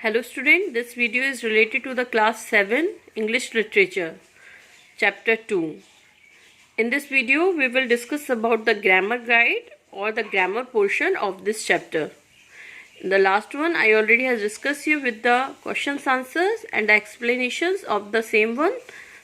Hello student, this video is related to the class 7 English Literature chapter 2. In this video we will discuss about the grammar guide or the grammar portion of this chapter. In the last one I already has discussed you with the questions, answers and the explanations of the same one.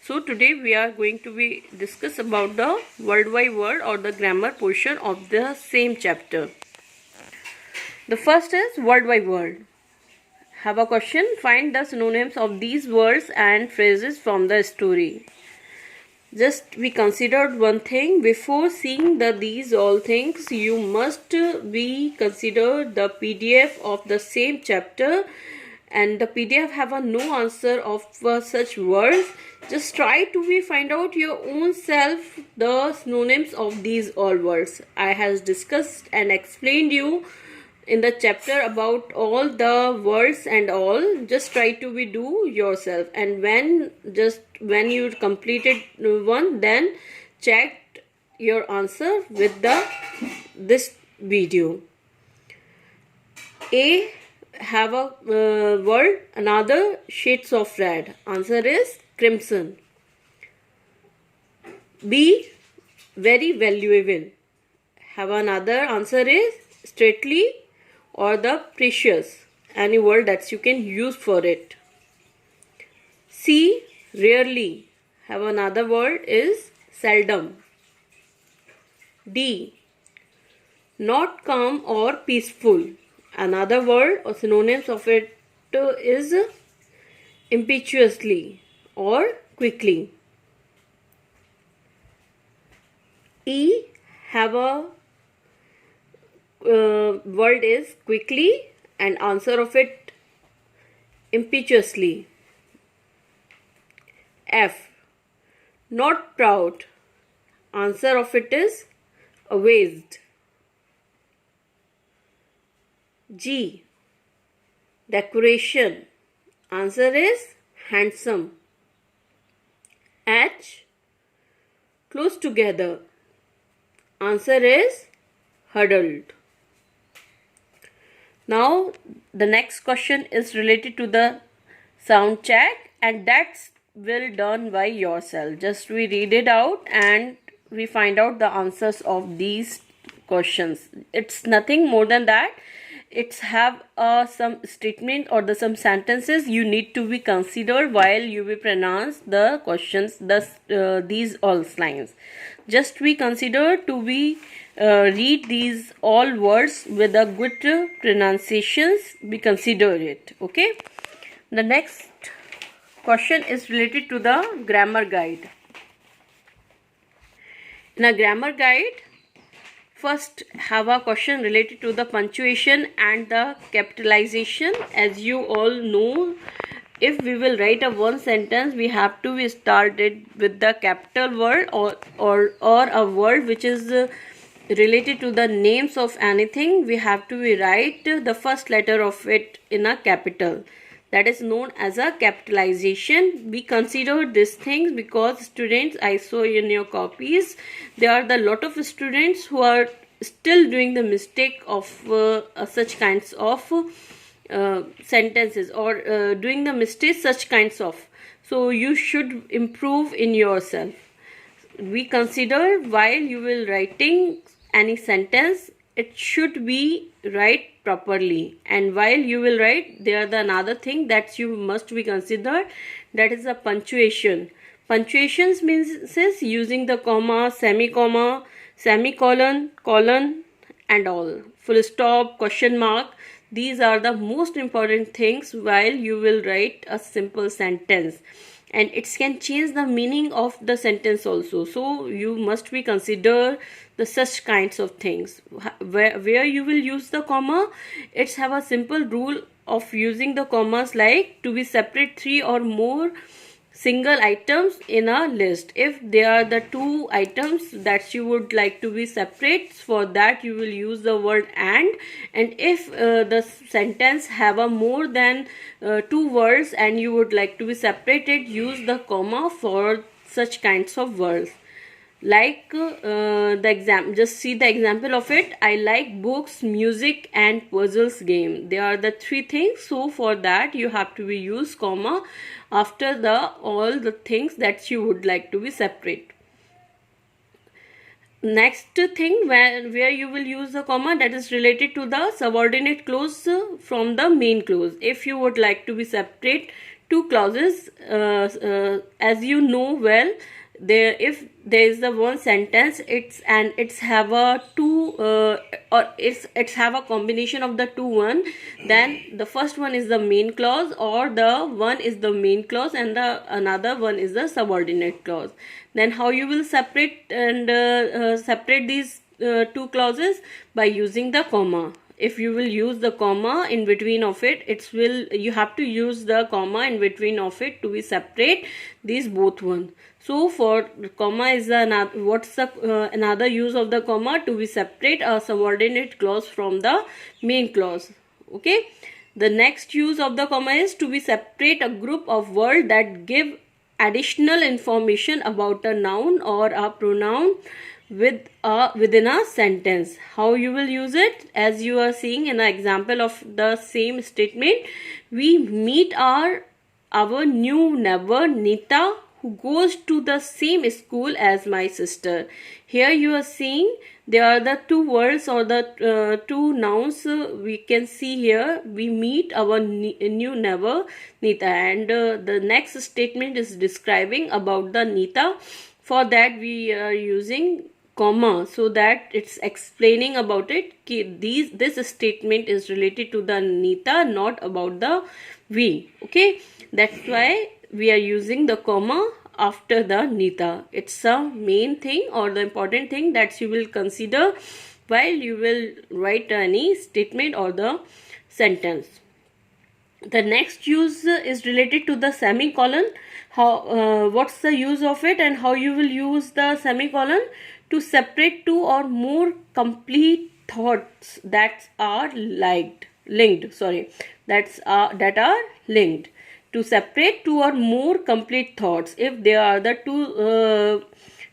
So today we are going to be discuss about the word by word or the grammar portion of the same chapter. The first is word by word. Have a question. Find the synonyms of these words and phrases from the story. Just we considered one thing. Before seeing these all things, you must be considered the PDF of the same chapter, and the PDF have a no answer of such words. Just try to find out your own self the synonyms of these all words. I has discussed and explained you in the chapter about all the words and all. Just try to do yourself, and when you completed one, then check your answer with this video. A, have a word, another shades of red. Answer is crimson. B, very valuable. Have another answer is straightly or the precious, any word that you can use for it. C, rarely. Have another word is seldom. D, not calm or peaceful. Another word or synonyms of it is impetuously or quickly. E, have a word is quickly and answer of it impetuously. F, not proud. Answer of it is amazed. G, decoration. Answer is handsome. H, close together. Answer is huddled. Now the next question is related to the sound check, and that's will done by yourself. Just we read it out and we find out the answers of these questions. It's nothing more than that. It's have some statement or some sentences you need to be considered while you will pronounce the questions. These all lines. Just we consider to be read these all words with a good pronunciations. We consider it. Okay. The next question is related to the grammar guide. In a grammar guide, first have a question related to the punctuation and the capitalization. As you all know, if we will write a one sentence, we have to start it with the capital word or a word which is related to the names of anything. We have to write the first letter of it in a capital. That is known as a capitalization. We consider these things because students, I saw in your copies, there are the lot of students who are still doing the mistake of such kinds of sentences or doing the mistakes such kinds of. So you should improve in yourself. We consider while you will writing any sentence, it should be write properly, and while you will write, there the another thing that you must be considered, that is a punctuation. Punctuations means says using the comma, semicolon, colon and all, full stop, question mark. These are the most important things while you will write a simple sentence, and it can change the meaning of the sentence also. So you must be consider the such kinds of things. Where you will use the comma, it's have a simple rule of using the commas, like to be separate 3 or more single items in a list. If there are the 2 items that you would like to be separate, for that you will use the word and if the sentence have a more than 2 words and you would like to be separated, use the comma for such kinds of words. Like just see the example of it. I like books, music and puzzles game. They are the three things. So for that you have to be use comma after the all the things that you would like to be separate. Next thing where you will use the comma, that is related to the subordinate clause from the main clause. If you would like to be separate two clauses, as you know well, there if there is the one sentence, it's have a two or it's have a combination of the two one, then the first one is the main clause, or the one is the main clause and the another one is the subordinate clause. Then how you will separate and separate these two clauses? By using the comma. If you will use the comma in between of it, you have to use the comma in between of it to be separate these both one. So for comma is another, what's the another use of the comma? To be separate a subordinate clause from the main clause. Okay, the next use of the comma is to be separate a group of words that give additional information about a noun or a pronoun within a sentence. How you will use it? As you are seeing in an example of the same statement, we meet our new neighbor Nita, who goes to the same school as my sister. Here you are seeing there are the two words or the two nouns we can see here. We meet our new neighbor Nita, and the next statement is describing about the Nita. For that we are using comma, so that it's explaining about it. This statement is related to the Nita, not about the we. Okay, that's why we are using the comma after the Nita. It's a main thing or the important thing that you will consider while you will write any statement or the sentence. The next use is related to the semicolon. What's the use of it and how you will use the semicolon? To separate two or more complete thoughts that are linked. That are linked. To separate two or more complete thoughts. If there are the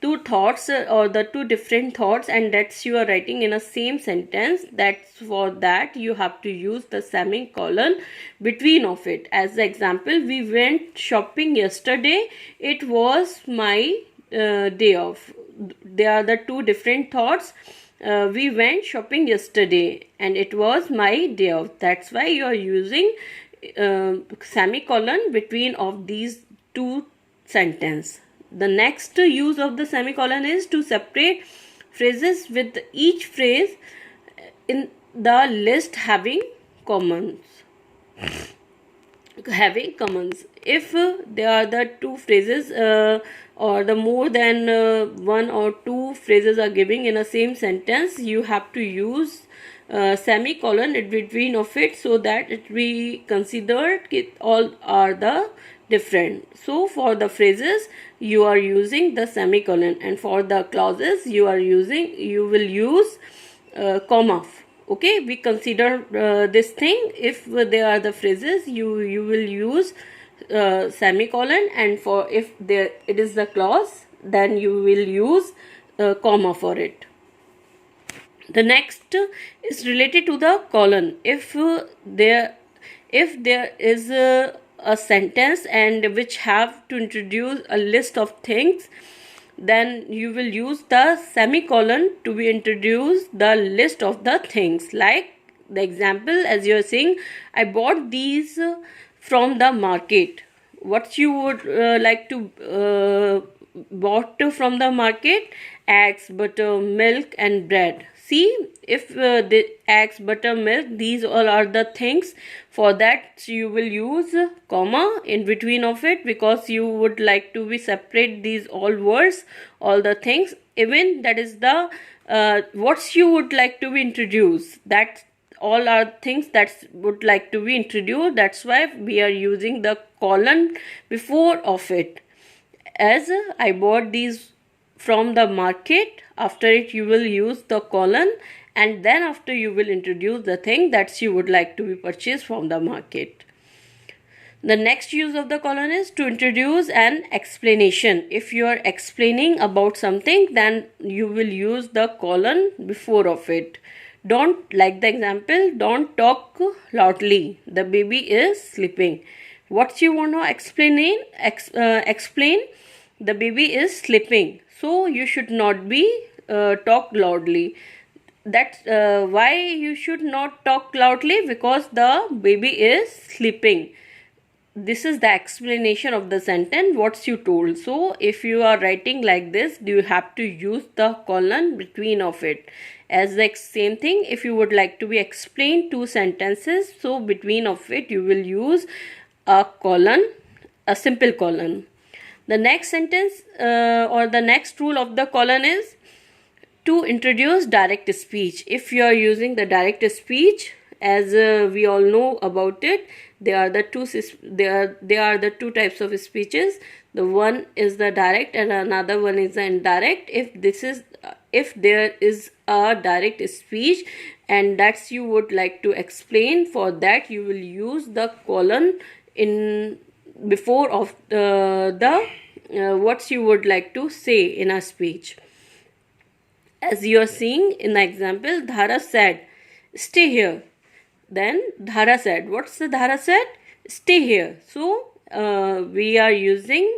two thoughts or the two different thoughts, and that's you are writing in a same sentence, that's for that you have to use the semicolon between of it. As the example, we went shopping yesterday. It was my day off. There are the two different thoughts. We went shopping yesterday and it was my day off. That's why you are using semicolon between of these two sentences. The next use of the semicolon is to separate phrases with each phrase in the list having commons. If there are the two phrases or the more than one or two phrases are giving in a same sentence, you have to use semicolon in between of it, so that it be considered it all are the different. So for the phrases you are using the semicolon, and for the clauses you will use comma. Okay, we consider this thing. If there are the phrases, you will use semicolon, and for if there it is the clause, then you will use comma for it. The next is related to the colon. If there is a sentence and which have to introduce a list of things, then you will use the semicolon to be introduce the list of the things. Like the example, as you are saying, I bought these from the market. What you would like to bought from the market? Eggs, butter, milk and bread. See, if the eggs, butter, milk, these all are the things. For that you will use comma in between of it, because you would like to be separate these all words, all the things. Even that is the what you would like to be introduced. That all are things that would like to be introduced. That's why we are using the colon before of it. As I bought these from the market, after it you will use the colon, and then after you will introduce the thing that you would like to be purchased from the market. The next use of the colon is to introduce an explanation. If you are explaining about something, then you will use the colon before of it. Don't, like the example, don't talk loudly. The baby is sleeping. What you want to explain? Explain. The baby is sleeping. So you should not be talk loudly. That's why you should not talk loudly, because the baby is sleeping. This is the explanation of the sentence what you told. So if you are writing like this, you have to use the colon between of it. As the same thing, if you would like to be explain two sentences, so between of it you will use a colon, a simple colon. The next sentence or the next rule of the colon is to introduce direct speech. If you are using the direct speech, as we all know about it, there are the two types of speeches. The one is the direct and another one is the indirect. If there is a direct speech and that's you would like to explain, for that you will use the colon in before of the what you would like to say in a speech. As you are seeing in the example, Dhara said, "Stay here." Then Dhara said, what's the Dhara said? Stay here. So we are using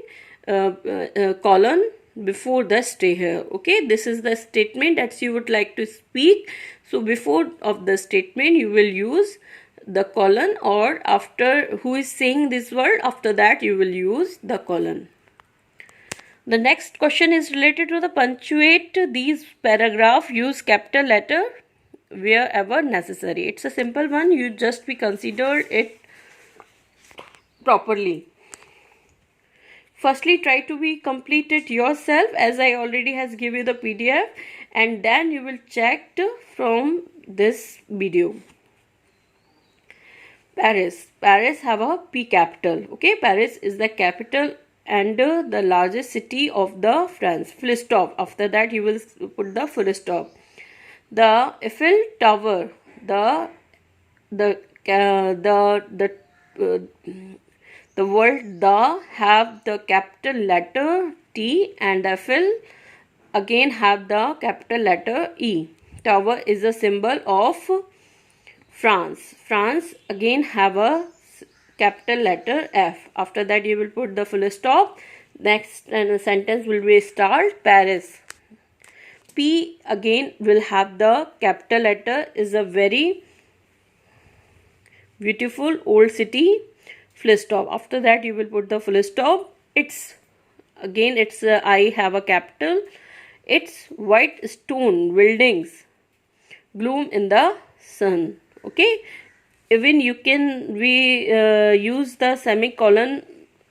colon before the stay here. Okay, this is the statement that you would like to speak. So before of the statement you will use the colon, or after who is saying this word, after that you will use the colon. The next question is related to the punctuate. These paragraph use capital letter wherever necessary. It's a simple one. You just be considered it properly. Firstly, try to be complete it yourself, as I already has give you the PDF, and then you will check from this video. Paris have a P capital. Okay, Paris is the capital and the largest city of the France. Full stop. After that you will put the full stop. The Eiffel Tower, the word the have the capital letter T, and Eiffel again have the capital letter E. Tower is a symbol of France. France again have a capital letter F. After that you will put the full stop. Next sentence will be start. Paris. P again will have the capital letter, is a very beautiful old city. Full stop. After that you will put the full stop. It's I have a capital. It's white stone buildings gloom in the sun. Okay, even you can use the semicolon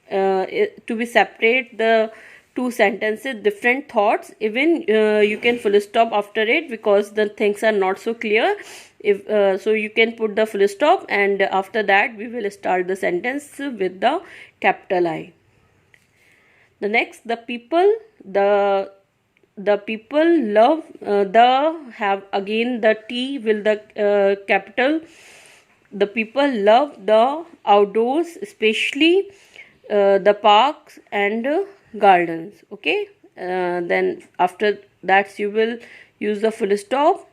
to be separate the two sentences, different thoughts. Even you can full stop after it, because the things are not so clear. If so you can put the full stop, and after that we will start the sentence with the capital I. The next, the people love the have again the T will the capital. The people love the outdoors, especially the parks and gardens. Okay, then after that you will use the full stop.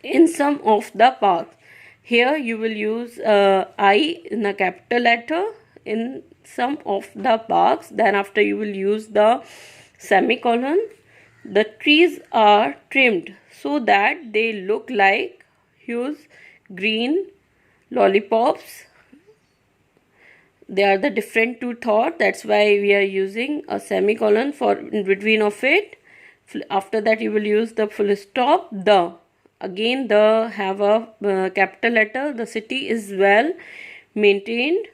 In some of the parks, here you will use I in a capital letter, in some of the parks. Then after you will use the semicolon. The trees are trimmed so that they look like huge green lollipops. They are the different two thoughts. That's why we are using a semicolon for in between of it. After that you will use the full stop. The again the have a capital letter. The city is well maintained.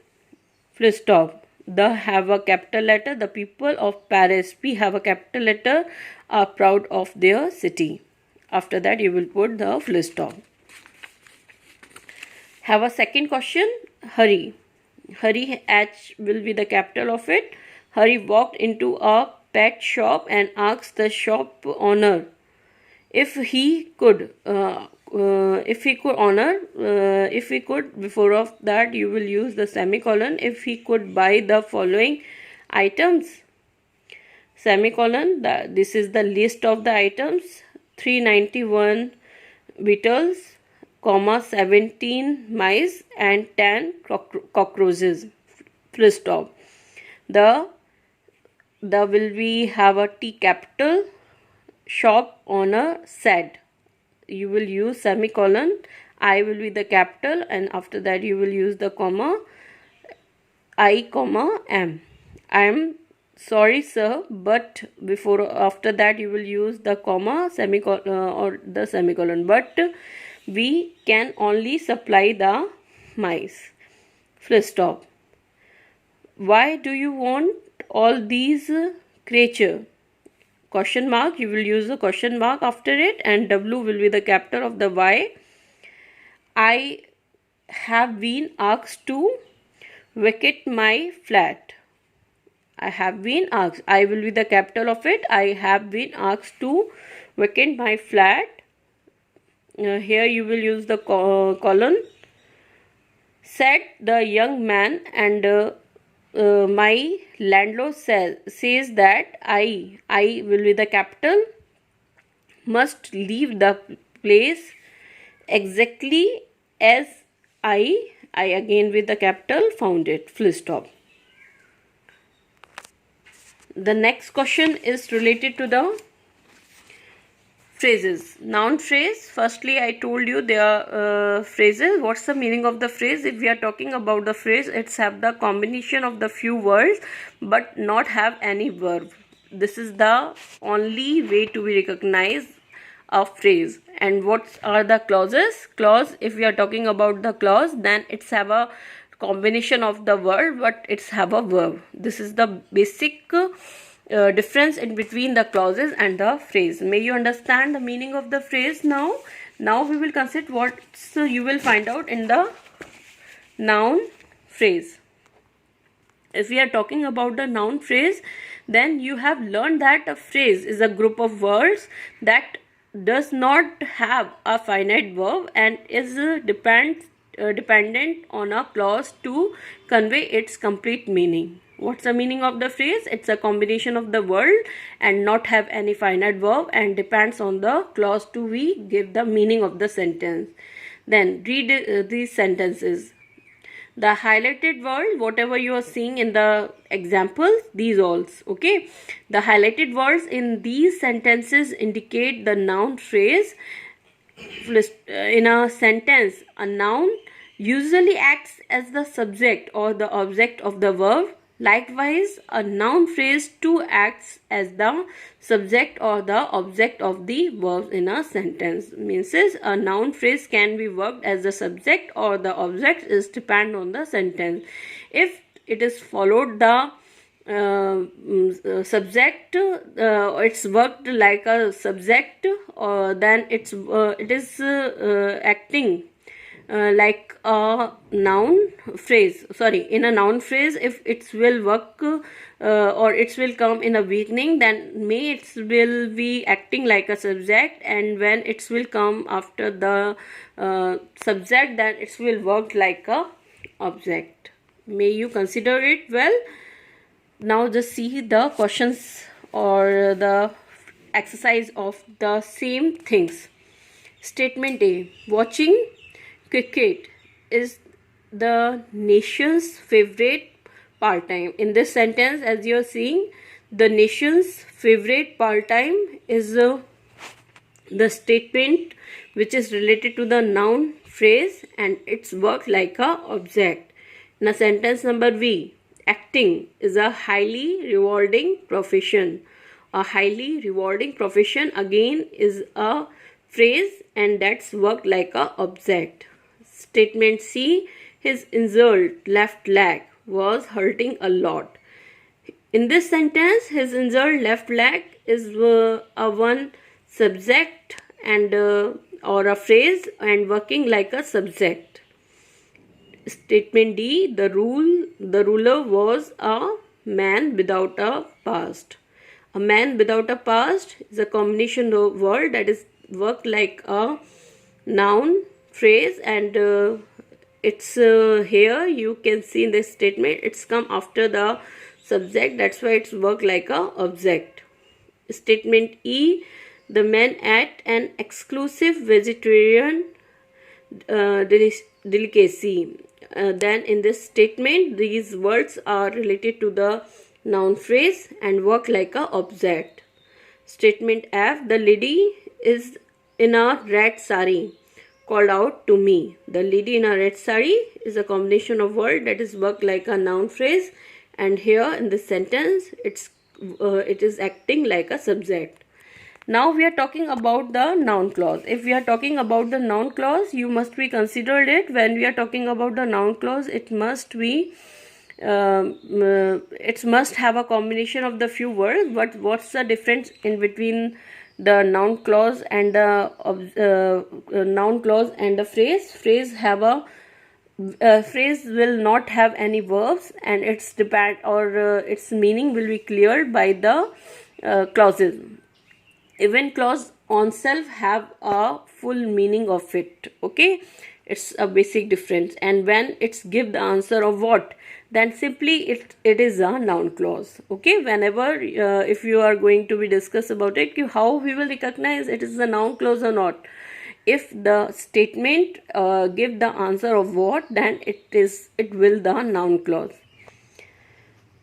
Full stop. The have a capital letter. The people of Paris, P have a capital letter, are proud of their city. After that you will put the full stop. Have a second question. Hurry. Hurry, H will be the capital of it. Hurry walked into a pet shop and asked the shop owner If he could honor, if he could, before of that you will use the semicolon. If he could buy the following items, semicolon, this is the list of the items: 391 beetles, comma, 17 mice and 10 cockroaches, full stop. The will we have a T capital. Shop owner said. You will use semicolon. I will be the capital, and after that you will use the comma, I comma M. I am sorry sir, but before after that you will use the comma, semicolon, or the semicolon, but we can only supply the mice, full stop. Why do you want all these creature? Question mark, you will use the question mark after it, and W will be the capital of the why. I have been asked to vacate my flat. I have been asked, I will be the capital of it. I have been asked to vacate my flat. Here you will use the colon. Said the young man, and my landlord says that I will be the capital, must leave the place exactly as I again with the capital found it, full stop. The next question is related to the phrases. Noun phrase. Firstly, I told you there are phrases. What's the meaning of the phrase? If we are talking about the phrase, it's have the combination of the few words but not have any verb. This is the only way to be recognized a phrase. And what are the clauses? Clause, if we are talking about the clause, then it's have a combination of the word but it's have a verb. This is the basic difference in between the clauses and the phrase. May you understand the meaning of the phrase now. Now we will consider what you will find out in the noun phrase. If we are talking about the noun phrase, then you have learned that a phrase is a group of words that does not have a finite verb and is dependent on a clause to convey its complete meaning. What's the meaning of the phrase? It's a combination of the word and not have any finite verb and depends on the clause to we give the meaning of the sentence. Then read these sentences. The highlighted word, whatever you are seeing in the examples, these also, okay. The highlighted words in these sentences indicate the noun phrase. In a sentence, a noun usually acts as the subject or the object of the verb. Likewise, a noun phrase too acts as the subject or the object of the verb in a sentence. Means a noun phrase can be worked as the subject or the object is depend on the sentence. If it is followed the subject, it's worked like a subject, then it is acting like a noun phrase. In a noun phrase, if it will work or it will come in a beginning, then it will be acting like a subject, and when it will come after the subject, then it will work like a object. May you consider it well. Now just see the questions or the exercise of the same things. Statement A. Watching cricket is the nation's favorite pastime. In this sentence, as you are seeing, the nation's favorite pastime is the statement which is related to the noun phrase and it's worked like a object. Now sentence number B. Acting is a highly rewarding profession. A highly rewarding profession again is a phrase and that's worked like a object. Statement C. His injured left leg was hurting a lot. In this sentence, his injured left leg is a one subject and or a phrase and working like a subject. Statement D. The ruler was a man without a past. A man without a past is a combination of word that is work like a noun phrase, and it's here you can see in this statement it's come after the subject, that's why it's work like a object. Statement E, the man ate an exclusive vegetarian delicacy. Then in this statement these words are related to the noun phrase and work like a object. Statement F, the lady is in a red sari called out to me. The lady in a red sari is a combination of words that is work like a noun phrase, and here in this sentence it is acting like a subject. Now we are talking about the noun clause. If we are talking about the noun clause, you must be considered it. When we are talking about the noun clause, it must be it must have a combination of the few words. But what's the difference in between the noun clause and the noun clause and the phrase? Phrase will not have any verbs, and its its meaning will be cleared by the clauses. Even clause on self have a full meaning of it. Okay, it's a basic difference. And when it's give the answer of what, then simply it is a noun clause. Okay, whenever if you are going to be discuss about it, how we will recognize it is a noun clause or not. If the statement give the answer of what, then it will the noun clause.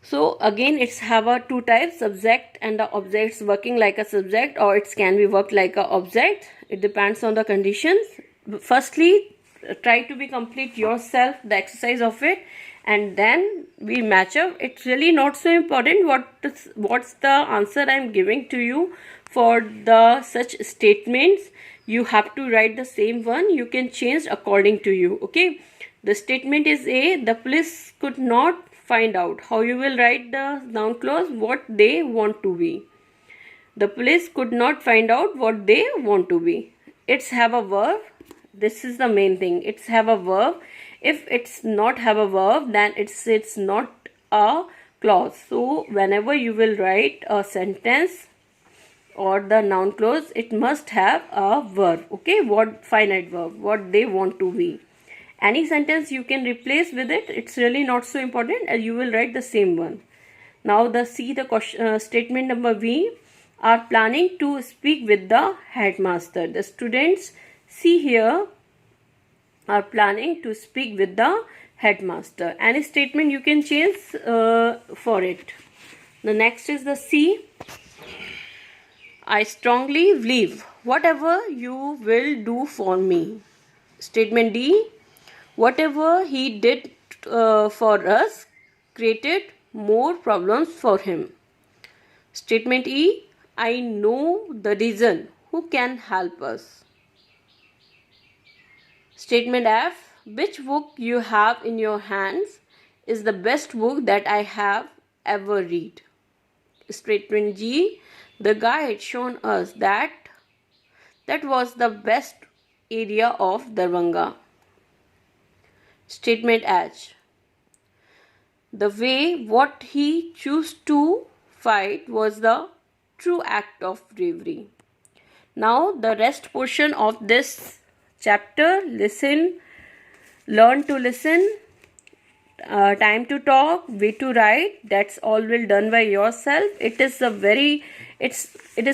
So again, it's have a two types, subject and the objects working like a subject, or it can be worked like a object. It depends on the conditions. Firstly, try to be complete yourself the exercise of it, and then we match up. It's really not so important what's the answer I'm giving to you for the such statements. You have to write the same one. You can change according to you. Okay, the statement is A, the police could not find out. How you will write the noun clause? What they want to be. The police could not find out what they want to be. It's have a verb. This is the main thing. It's have a verb. If it's not have a verb, then it's not a clause. So whenever you will write a sentence or the noun clause, it must have a verb. Okay, what finite verb, what they want to be. Any sentence you can replace with it. It's really not so important, and you will write the same one. Now the statement number B, are planning to speak with the headmaster. The students see here are planning to speak with the headmaster. Any statement you can change for it. The next is the C, I strongly believe whatever you will do for me. Statement D, whatever he did for us created more problems for him. Statement E, I know the reason who can help us. Statement F, which book you have in your hands is the best book that I have ever read. Statement G, the guide shown us that was the best area of Darbhanga. Statement H, the way what he chose to fight was the true act of bravery. Now the rest portion of this chapter, learn to listen, time to talk, way to write, that's all will done by yourself. It is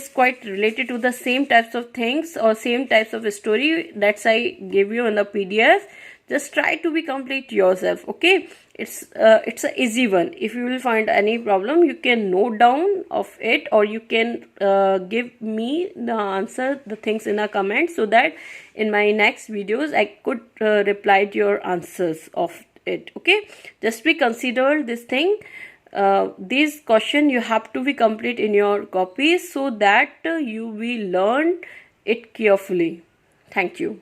quite related to the same types of things or same types of story that's I gave you in the PDF. Just try to be complete yourself. Okay, it's a easy one. If you will find any problem, you can note down of it, or you can give me the answer, the things in a comment, so that in my next videos I could reply to your answers of it. Okay, just be considered this thing. These question you have to be complete in your copies, so that you will learn it carefully. Thank you.